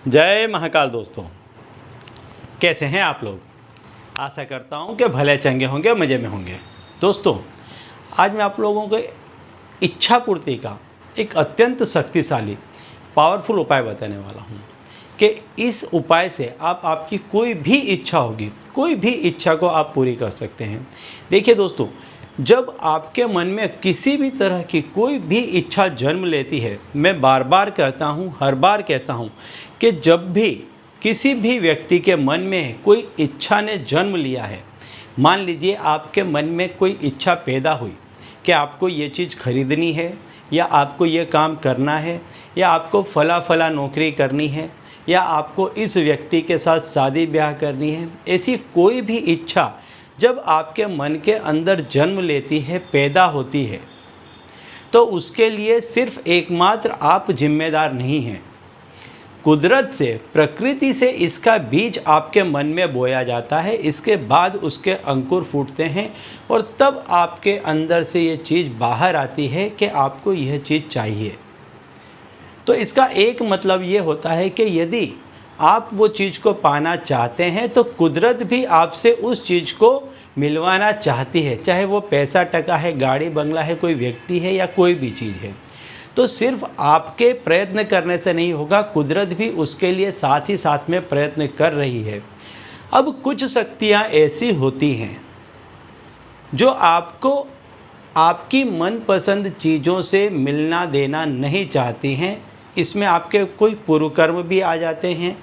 जय महाकाल दोस्तों, कैसे हैं आप लोग। आशा करता हूं कि भले चंगे होंगे, मज़े में होंगे। दोस्तों, आज मैं आप लोगों को इच्छा पूर्ति का एक अत्यंत शक्तिशाली पावरफुल उपाय बताने वाला हूं कि इस उपाय से आप आपकी कोई भी इच्छा होगी, कोई भी इच्छा को आप पूरी कर सकते हैं। देखिए दोस्तों, जब आपके मन में किसी भी तरह की कोई भी इच्छा जन्म लेती है, मैं बार बार कहता हूँ, हर बार कहता हूँ कि जब भी किसी भी व्यक्ति के मन में कोई इच्छा ने जन्म लिया है, मान लीजिए आपके मन में कोई इच्छा पैदा हुई कि आपको ये चीज़ खरीदनी है, या आपको ये काम करना है, या आपको फला फला नौकरी करनी है, या आपको इस व्यक्ति के साथ शादी ब्याह करनी है, ऐसी कोई भी इच्छा जब आपके मन के अंदर जन्म लेती है, पैदा होती है, तो उसके लिए सिर्फ एकमात्र आप जिम्मेदार नहीं हैं। कुदरत से, प्रकृति से इसका बीज आपके मन में बोया जाता है। इसके बाद उसके अंकुर फूटते हैं और तब आपके अंदर से ये चीज़ बाहर आती है कि आपको यह चीज़ चाहिए। तो इसका एक मतलब ये होता है कि यदि आप वो चीज़ को पाना चाहते हैं तो कुदरत भी आपसे उस चीज़ को मिलवाना चाहती है, चाहे वो पैसा टका है, गाड़ी बंगला है, कोई व्यक्ति है, या कोई भी चीज़ है। तो सिर्फ आपके प्रयत्न करने से नहीं होगा, कुदरत भी उसके लिए साथ ही साथ में प्रयत्न कर रही है। अब कुछ शक्तियाँ ऐसी होती हैं जो आपको आपकी मनपसंद चीज़ों से मिलना देना नहीं चाहती हैं। इसमें आपके कोई पूर्व कर्म भी आ जाते हैं,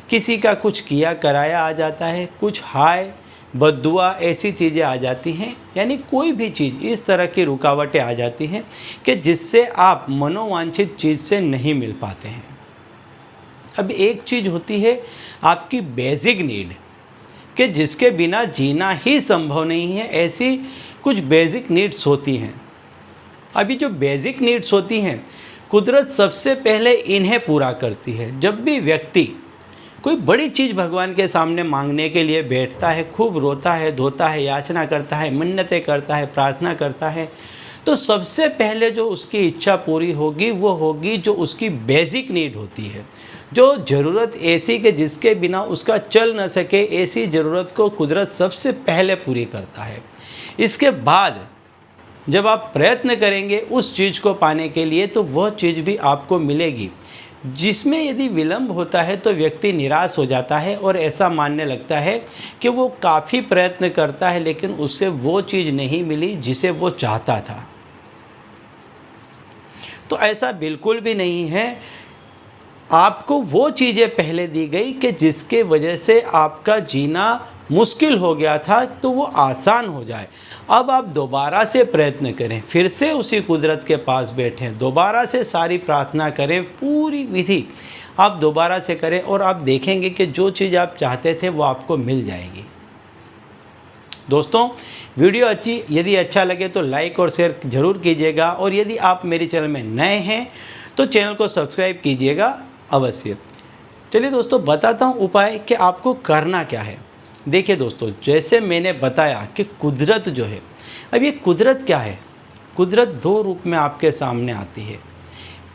किसी का कुछ किया कराया आ जाता है, कुछ हाय बद्दुआ ऐसी चीज़ें आ जाती हैं, यानी कोई भी चीज़ इस तरह की रुकावटें आ जाती हैं कि जिससे आप मनोवांछित चीज़ से नहीं मिल पाते हैं। अब एक चीज़ होती है आपकी बेसिक नीड, कि जिसके बिना जीना ही संभव नहीं है। ऐसी कुछ बेसिक नीड्स होती हैं। अभी जो बेसिक नीड्स होती हैं, कुदरत सबसे पहले इन्हें पूरा करती है। जब भी व्यक्ति कोई बड़ी चीज़ भगवान के सामने मांगने के लिए बैठता है, खूब रोता है, धोता है, याचना करता है, मन्नतें करता है, प्रार्थना करता है, तो सबसे पहले जो उसकी इच्छा पूरी होगी वो होगी जो उसकी बेसिक नीड होती है, जो ज़रूरत ऐसी कि जिसके बिना उसका चल न सके, ऐसी ज़रूरत को कुदरत सबसे पहले पूरी करता है। इसके बाद जब आप प्रयत्न करेंगे उस चीज़ को पाने के लिए, तो वह चीज़ भी आपको मिलेगी। जिसमें यदि विलंब होता है तो व्यक्ति निराश हो जाता है और ऐसा मानने लगता है कि वो काफ़ी प्रयत्न करता है लेकिन उससे वो चीज़ नहीं मिली जिसे वो चाहता था। तो ऐसा बिल्कुल भी नहीं है। आपको वो चीज़ें पहले दी गई कि जिसके वजह से आपका जीना मुश्किल हो गया था, तो वो आसान हो जाए। अब आप दोबारा से प्रयत्न करें, फिर से उसी कुदरत के पास बैठें, दोबारा से सारी प्रार्थना करें, पूरी विधि आप दोबारा से करें और आप देखेंगे कि जो चीज़ आप चाहते थे वो आपको मिल जाएगी। दोस्तों, वीडियो यदि अच्छा लगे तो लाइक और शेयर ज़रूर कीजिएगा, और यदि आप मेरे चैनल में नए हैं तो चैनल को सब्सक्राइब कीजिएगा अवश्य। चलिए दोस्तों, बताता हूँ उपाय कि आपको करना क्या है। देखिए दोस्तों, जैसे मैंने बताया कि कुदरत जो है, अब ये कुदरत क्या है, कुदरत दो रूप में आपके सामने आती है।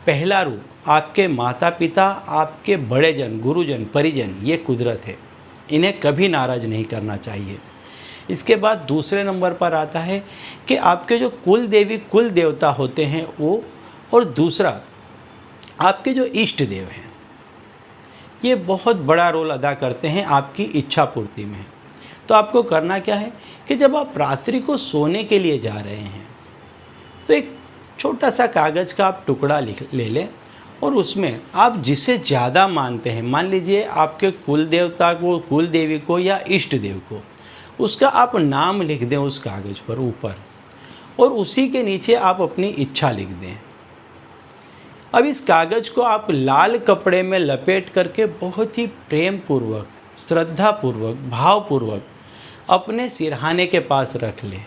पहला रूप आपके माता पिता, आपके बड़े जन, गुरुजन, परिजन, ये कुदरत है, इन्हें कभी नाराज़ नहीं करना चाहिए। इसके बाद दूसरे नंबर पर आता है कि आपके जो कुल देवी कुल देवता होते हैं वो, और दूसरा आपके जो इष्ट देव हैं, ये बहुत बड़ा रोल अदा करते हैं आपकी इच्छा पूर्ति में। तो आपको करना क्या है कि जब आप रात्रि को सोने के लिए जा रहे हैं तो एक छोटा सा कागज़ का आप टुकड़ा ले लें, और उसमें आप जिसे ज़्यादा मानते हैं, मान लीजिए आपके कुल देवता को, कुल देवी को, या इष्ट देव को, उसका आप नाम लिख दें उस कागज़ पर ऊपर, और उसी के नीचे आप अपनी इच्छा लिख दें। अब इस कागज़ को आप लाल कपड़े में लपेट करके बहुत ही प्रेम पूर्वक, श्रद्धा पूर्वक, भावपूर्वक अपने सिरहाने के पास रख लें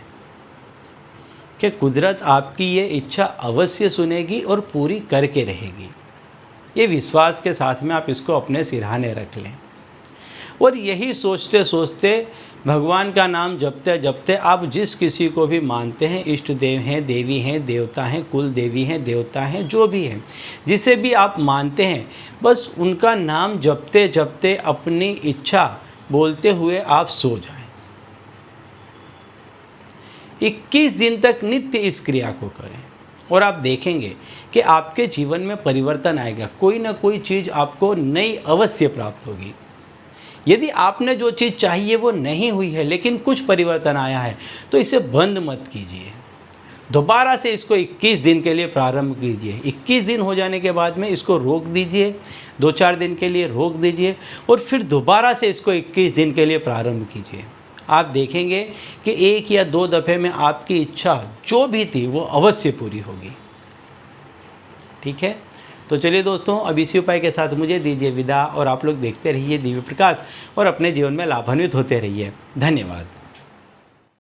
कि कुदरत आपकी ये इच्छा अवश्य सुनेगी और पूरी करके रहेगी। ये विश्वास के साथ में आप इसको अपने सिरहाने रख लें। और यही सोचते सोचते भगवान का नाम जपते जपते आप जिस किसी को भी मानते हैं, इष्ट देव हैं, देवी हैं, देवता हैं, कुल देवी हैं, देवता हैं, जो भी हैं, जिसे भी आप मानते हैं, बस उनका नाम जपते जपते अपनी इच्छा बोलते हुए आप सो जाएं। 21 दिन तक नित्य इस क्रिया को करें और आप देखेंगे कि आपके जीवन में परिवर्तन आएगा। कोई ना कोई चीज़ आपको नई अवश्य प्राप्त होगी। यदि आपने जो चीज़ चाहिए वो नहीं हुई है लेकिन कुछ परिवर्तन आया है, तो इसे बंद मत कीजिए, दोबारा से इसको 21 दिन के लिए प्रारंभ कीजिए। 21 दिन हो जाने के बाद में इसको रोक दीजिए, 2-4 दिन के लिए रोक दीजिए और फिर दोबारा से इसको 21 दिन के लिए प्रारंभ कीजिए। आप देखेंगे कि 1 या 2 दफ़े में आपकी इच्छा जो भी थी वो अवश्य पूरी होगी। ठीक है, तो चलिए दोस्तों, अब इसी उपाय के साथ मुझे दीजिए विदा और आप लोग देखते रहिए दिव्य प्रकाश और अपने जीवन में लाभान्वित होते रहिए। धन्यवाद।